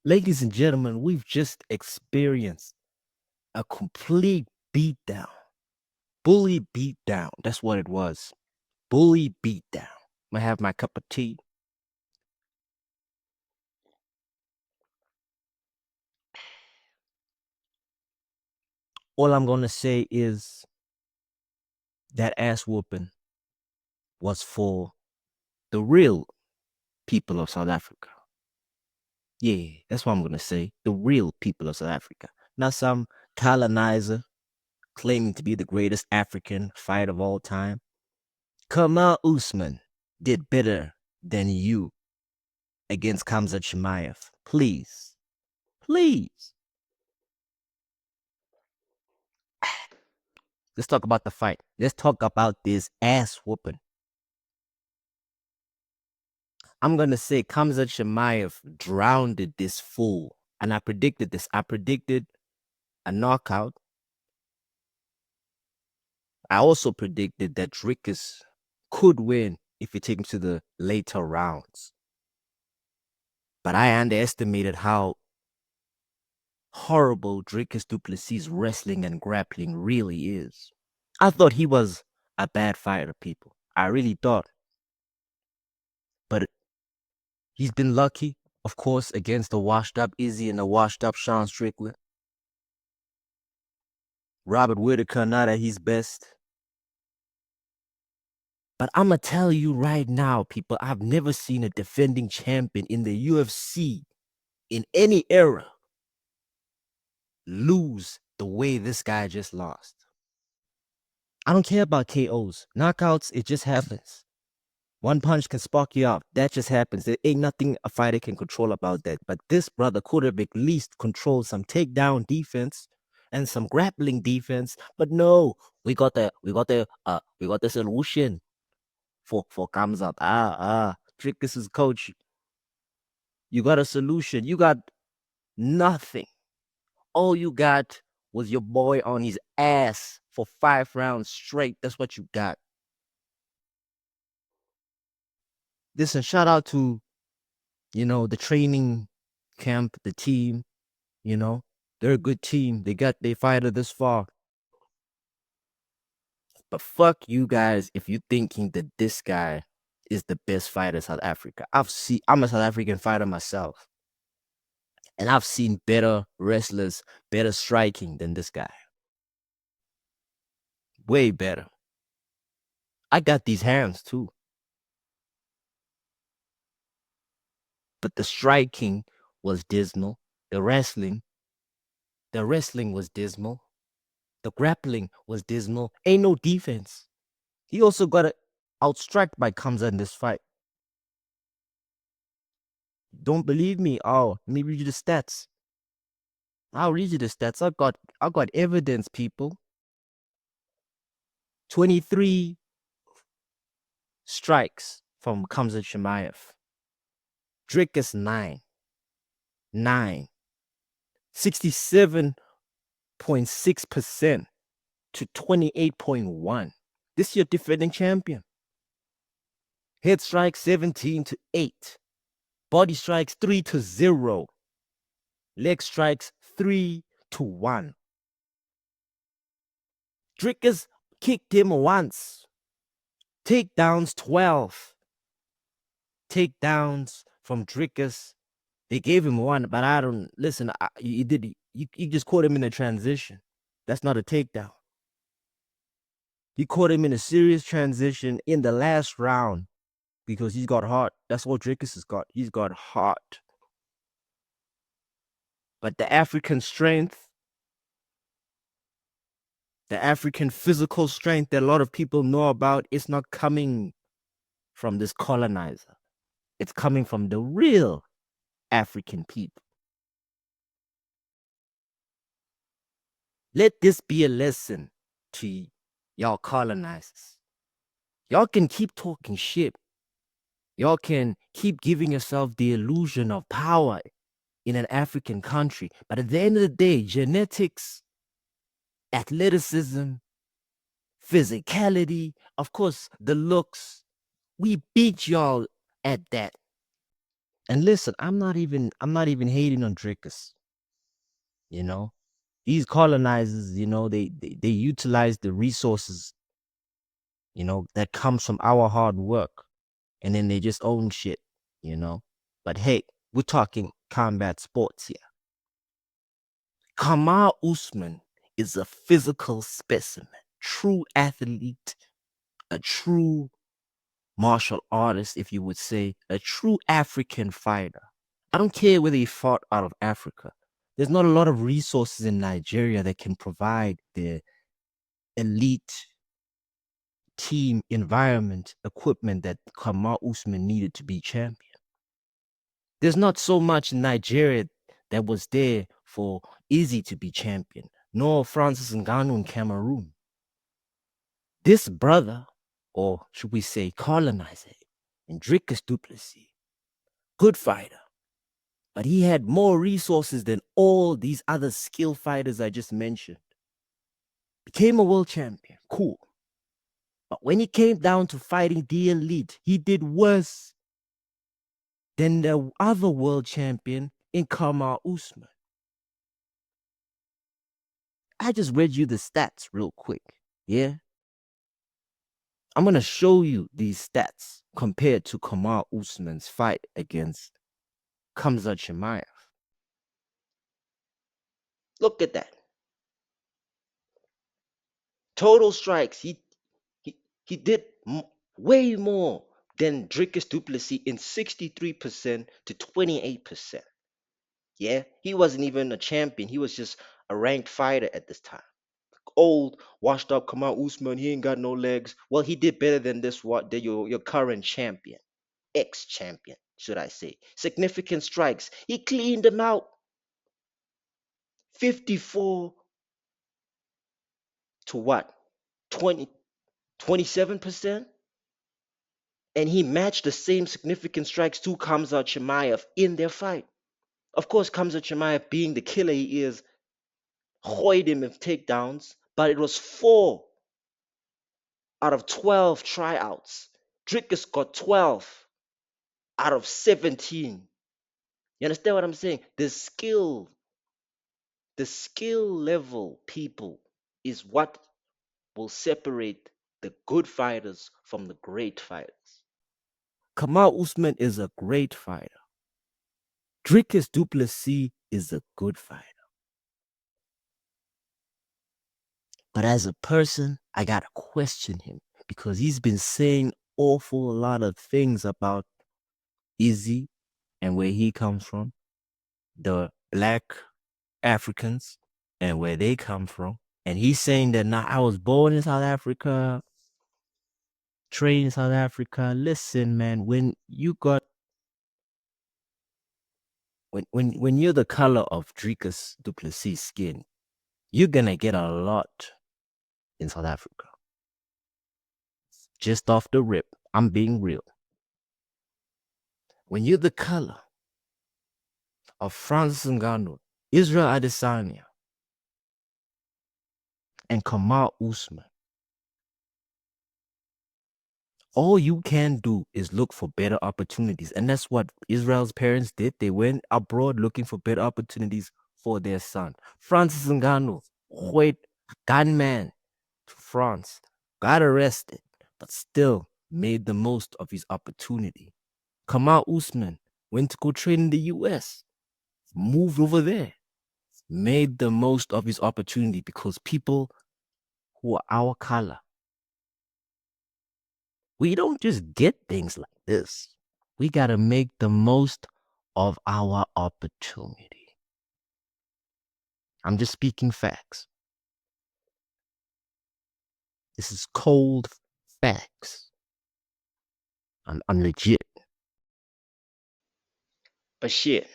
Ladies and gentlemen, we've just experienced a complete beatdown. Bully beatdown. That's what it was. Bully beatdown. I'm gonna have my cup of tea. All I'm gonna say is that ass whooping was for the real people of South Africa. Yeah, that's what I'm gonna say. The real people of South Africa. Not some colonizer claiming to be the greatest African fighter of all time. Kamal Usman did better than you against Khamzat Chimaev. Please. Please. Let's talk about the fight. Let's talk about this ass whooping. I'm gonna say Khamzat Chimaev drowned this fool. And I predicted this. I predicted a knockout. I also predicted that Dricus could win if he takes him to the later rounds. But I underestimated how horrible Dricus Du Plessis' wrestling and grappling really is. I thought he was a bad fighter, people. I really thought. But he's been lucky, of course, against the washed up Izzy and the washed up Sean Strickland. Robert Whitaker not at his best. But I'm going to tell you right now, people, I've never seen a defending champion in the UFC in any era lose the way this guy just lost. I don't care about KOs. Knockouts, it just happens. One punch can spark you up. That just happens. There ain't nothing a fighter can control about that. But this brother could have at least controlled some takedown defense and some grappling defense. But no, we got the solution for Khamzat. Dricus is coach. You got a solution. You got nothing. All you got was your boy on his ass for 5 rounds straight. That's what you got. Listen, shout out to, the training camp, the team, they're a good team. They got their fighter this far. But fuck you guys if you thinking that this guy is the best fighter in South Africa. I'm a South African fighter myself. And I've seen better wrestlers, better striking than this guy. Way better. I got these hands too. But the striking was dismal. The wrestling was dismal. The grappling was dismal. Ain't no defense. He also got outstruck by Khamzat in this fight. Don't believe me? Oh, let me read you the stats. I'll read you the stats. I got evidence, people. 23 strikes from Khamzat Chimaev. Dricus 9. 67.6% to 28.1. This your defending champion. Head strikes 17-8. Body strikes 3-0. Leg strikes 3-1. Dricus kicked him once. Takedowns 12. Takedowns from Dricus. They gave him one, but I don't listen. You just caught him in a transition. That's not a takedown. You caught him in a serious transition in the last round because he's got heart. That's what Dricus has got. He's got heart. But the African strength, the African physical strength that a lot of people know about, is not coming from this colonizer. It's coming from the real African people. Let this be a lesson to y'all colonizers. Y'all can keep talking shit. Y'all can keep giving yourself the illusion of power in an African country. But at the end of the day, genetics, athleticism, physicality, of course, the looks, we beat y'all at that. And listen, I'm not even hating on Dricus. You know, these colonizers, they utilize the resources, that comes from our hard work, and then they just own shit, you know. But hey, we're talking combat sports here. Kamal Usman is a physical specimen, true athlete, a true martial artist, if you would say, a true African fighter. I don't care whether he fought out of Africa. There's not a lot of resources in Nigeria that can provide the elite team environment, equipment that Kamal Usman needed to be champion. There's not so much in Nigeria that was there for Izzy to be champion, nor Francis Ngannou in Cameroon. This brother, or should we say colonizer, and Dricus Du Plessis, good fighter, but he had more resources than all these other skill fighters I just mentioned. Became a world champion, cool. But when it came down to fighting the elite, he did worse than the other world champion in Kamal Usman. I just read you the stats real quick, yeah? I'm going to show you these stats compared to Kamal Usman's fight against Khamzat Chimaev. Look at that. Total strikes. He did way more than Dricus Du Plessis in 63% to 28%. Yeah, he wasn't even a champion. He was just a ranked fighter at this time. Old, washed up Kamal Usman, he ain't got no legs. Well, he did better than this. What? Your current champion, ex-champion, should I say? Significant strikes. He cleaned them out. 54 to what? 20, 27%? And he matched the same significant strikes to Khamzat Chimaev in their fight. Of course, Khamzat Chimaev, being the killer he is, hoyed him with takedowns, but it was 4 out of 12 tryouts. Dricus got 12 out of 17. You understand what I'm saying? The skill level, people, is what will separate the good fighters from the great fighters. Kamal Usman is a great fighter. Dricus Du Plessis is a good fighter. But as a person, I gotta question him because he's been saying awful lot of things about Izzy and where he comes from, the black Africans and where they come from. And he's saying that now I was born in South Africa, trained in South Africa. Listen, man, when you're the color of Dricus Du Plessis' skin, you're gonna get a lot in South Africa. Just off the rip, I'm being real. When you're the color of Francis Ngannou, Israel Adesanya, and Kamal Usman, all you can do is look for better opportunities. And that's what Israel's parents did. They went abroad looking for better opportunities for their son. Francis Ngannou, white gunman to France, got arrested, but still made the most of his opportunity. Kamal Usman went to go train in the US, moved over there, made the most of his opportunity because people who are our color, we don't just get things like this. We got to make the most of our opportunity. I'm just speaking facts. This is cold facts. I'm legit. But shit,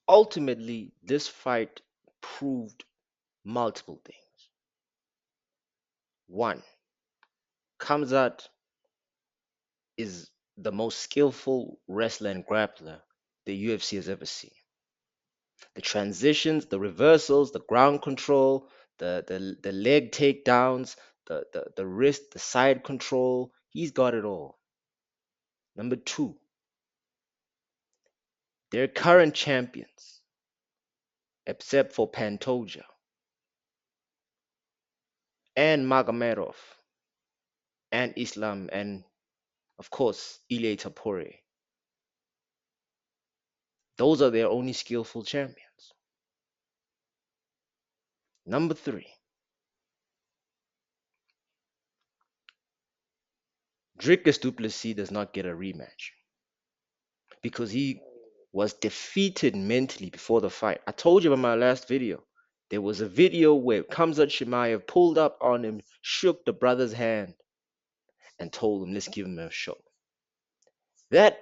ultimately, this fight proved multiple things. One, Khamzat is the most skillful wrestler and grappler the UFC has ever seen. The transitions, the reversals, the ground control, the leg takedowns, the wrist, the side control, he's got it all. Number two, their current champions, except for Pantoja and Magomedov and Islam and of course Ilie Tapore, those are their only skillful champions. Number three, Dricus Du Plessis does not get a rematch because he was defeated mentally before the fight. I told you about my last video. There was a video where Khamzat Chimaev pulled up on him, shook the brother's hand, and told him, let's give him a shot. That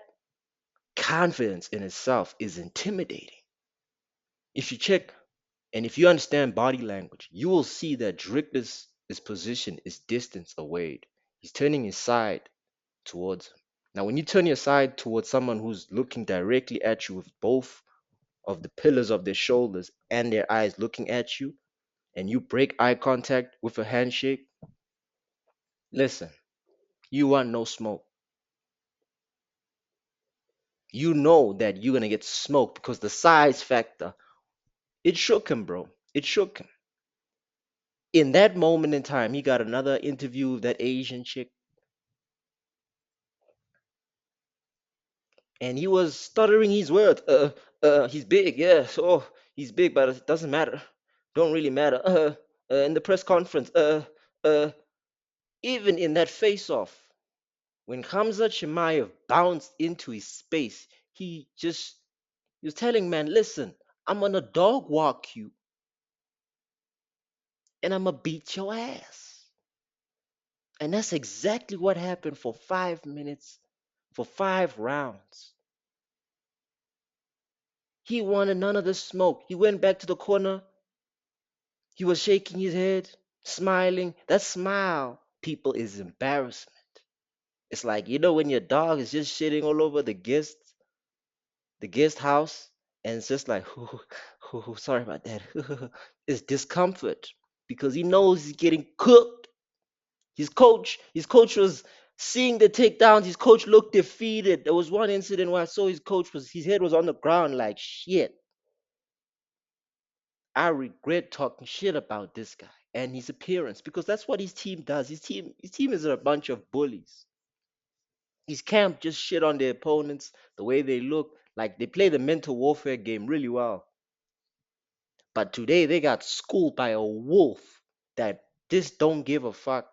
confidence in itself is intimidating. If you check and if you understand body language, you will see that Dricus' position is distance away. He's turning his side towards him. Now, when you turn your side towards someone who's looking directly at you with both of the pillars of their shoulders and their eyes looking at you, and you break eye contact with a handshake, listen, you want no smoke. You know that you're gonna get smoked because the size factor, it shook him, bro. It shook him. In that moment in time, he got another interview with that Asian chick, and he was stuttering his words. He's big, yeah. So he's big, but it doesn't matter. Don't really matter. In the press conference, uh. Even in that face-off, when Khamzat Chimaev bounced into his space, he was telling man, listen, I'm gonna dog walk you and I'm gonna beat your ass. And that's exactly what happened for 5 minutes, for 5 rounds. He wanted none of the smoke. He went back to the corner. He was shaking his head, smiling. That smile, people, is embarrassment. It's like, when your dog is just shitting all over the guest house, and it's just like, sorry about that. It's discomfort because he knows he's getting cooked. His coach was seeing the takedowns. His coach looked defeated. There was one incident where I saw his head was on the ground like shit. I regret talking shit about this guy and his appearance because that's what his team does. His team is a bunch of bullies. His camp just shit on their opponents, the way they look, like they play the mental warfare game really well. But today they got schooled by a wolf that just don't give a fuck,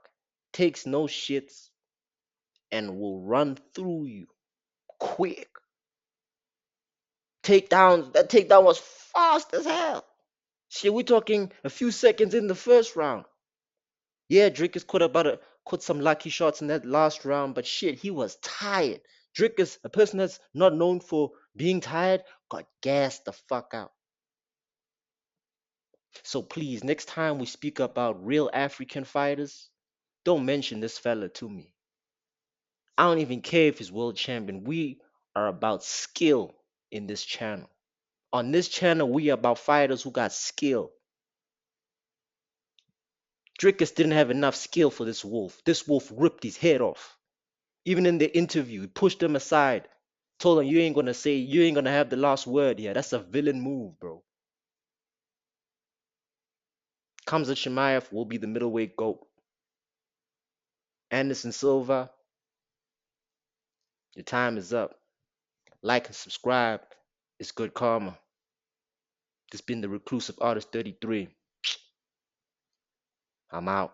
takes no shits, and will run through you quick. That takedown was fast as hell. Shit, we're talking a few seconds in the first round. Yeah, Dricus caught some lucky shots in that last round, but shit, he was tired. Dricus, a person that's not known for being tired, got gassed the fuck out. So please, next time we speak about real African fighters, don't mention this fella to me. I don't even care if he's world champion. We are about skill in this channel. On this channel, we are about fighters who got skill. Dricus didn't have enough skill for this wolf. This wolf ripped his head off. Even in the interview, he pushed him aside, told him, you ain't gonna have the last word here. That's a villain move, bro. Khamzat Chimaev will be the middleweight GOAT. Anderson Silva, your time is up. Like and subscribe. It's good karma. This been the Reclusive Artist 33. I'm out.